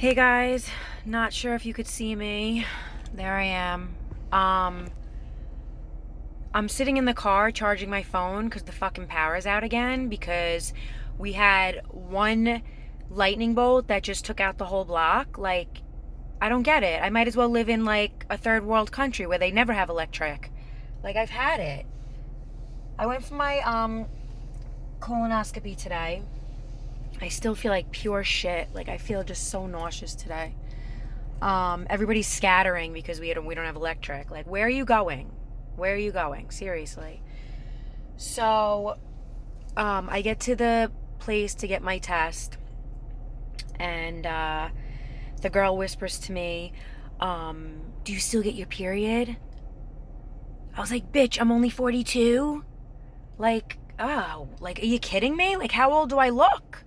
Hey guys, not sure if you could see me. There I am. I'm sitting in the car charging my phone because the fucking power's out again because we had one lightning bolt that just took out the whole block. Like, I don't get it. I might as well live in like a third world country where they never have electric. Like, I've had it. I went for my colonoscopy today. I still feel like pure shit. Like, I feel just so nauseous today. Everybody's scattering because we don't have electric. Like, where are you going? Where are you going? Seriously. So, I get to the place to get my test, and the girl whispers to me, "Do you still get your period?" I was like, "Bitch, I'm only 42." Like, oh, like, are you kidding me? Like, how old do I look?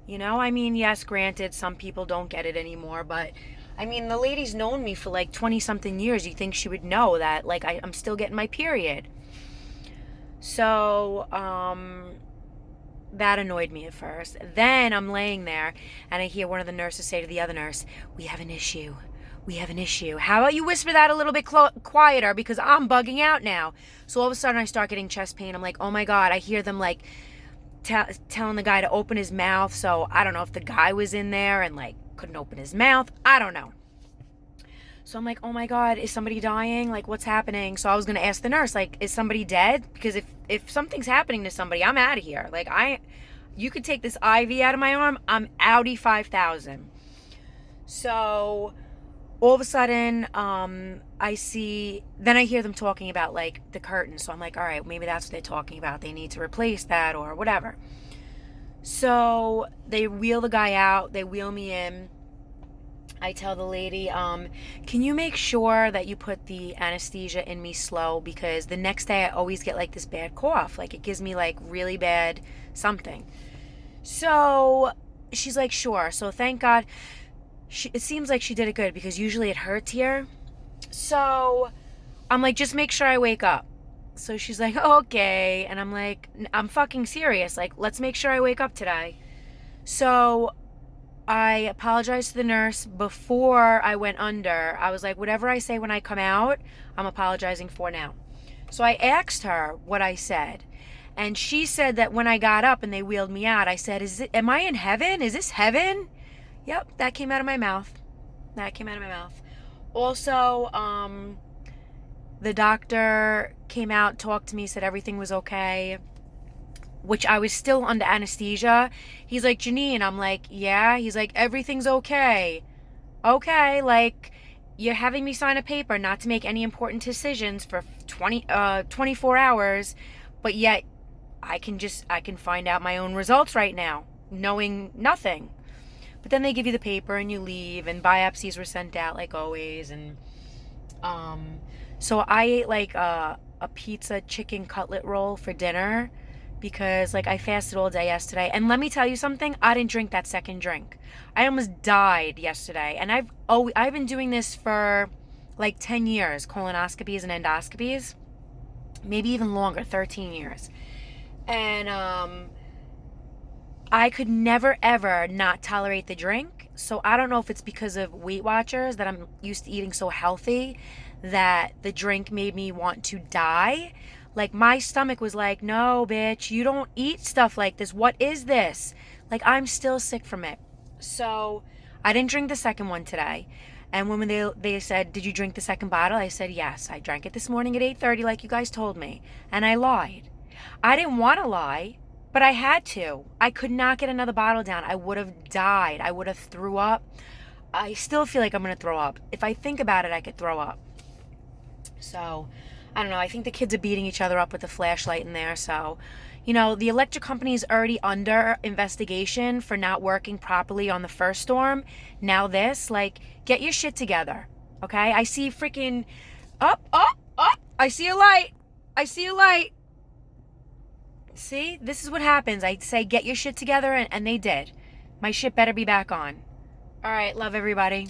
You know, I mean, yes, granted, some people don't get it anymore, but I mean, the lady's known me for like 20 something years. You think she would know that, like, I'm still getting my period. So, that annoyed me at first. Then I'm laying there and I hear one of the nurses say to the other nurse, "We have an issue. We have an issue. How about you whisper that a little bit quieter because I'm bugging out now." So all of a sudden I start getting chest pain. I'm like, oh my God, I hear them like telling the guy to open his mouth. So I don't know if the guy was in there and like couldn't open his mouth. I don't know. So I'm like, oh my God, is somebody dying? Like, what's happening? So I was going to ask the nurse, like, is somebody dead? Because if something's happening to somebody, I'm out of here. Like, you could take this IV out of my arm, I'm Audi 5000. So all of a sudden, then I hear them talking about like the curtain. So I'm like, all right, maybe that's what they're talking about. They need to replace that or whatever. So they wheel the guy out, they wheel me in. I tell the lady, can you make sure that you put the anesthesia in me slow? Because the next day I always get like this bad cough. Like, it gives me like really bad something. So she's like, sure. So thank God. It seems like she did it good because usually it hurts here. So I'm like, just make sure I wake up. So she's like, okay. And I'm like, I'm fucking serious. Like, let's make sure I wake up today. So I apologized to the nurse before I went under. I was like, whatever I say when I come out, I'm apologizing for now. So I asked her what I said. And she said that when I got up and they wheeled me out, I said, am I in heaven? Is this heaven? Yep, that came out of my mouth. Also, the doctor came out, talked to me, said everything was okay, which I was still under anesthesia. He's like, Janine, I'm like, yeah. He's like, everything's okay. Okay, like, you're having me sign a paper not to make any important decisions for 24 hours, but yet I can find out my own results right now, knowing nothing. But then they give you the paper and you leave, and biopsies were sent out like always. And so I ate like a pizza chicken cutlet roll for dinner because like I fasted all day yesterday. And let me tell you something, I didn't drink that second drink. I almost died yesterday. And I've been doing this for like 10 years, colonoscopies and endoscopies. Maybe even longer, 13 years. And I could never ever not tolerate the drink. So I don't know if it's because of Weight Watchers that I'm used to eating so healthy that the drink made me want to die. Like, my stomach was like, no, bitch, you don't eat stuff like this. What is this? Like, I'm still sick from it. So I didn't drink the second one today. And when they said, did you drink the second bottle? I said, yes, I drank it this morning at 8:30 like you guys told me. And I lied. I didn't want to lie, but I had to. I could not get another bottle down. I would have died. I would have threw up. I still feel like I'm going to throw up. If I think about it, I could throw up. So, I don't know. I think the kids are beating each other up with the flashlight in there. So, you know, the electric company is already under investigation for not working properly on the first storm. Now this, like, get your shit together. Okay? I see freaking up. I see a light. See, this is what happens. I say, get your shit together, and they did. My shit better be back on. All right, love everybody.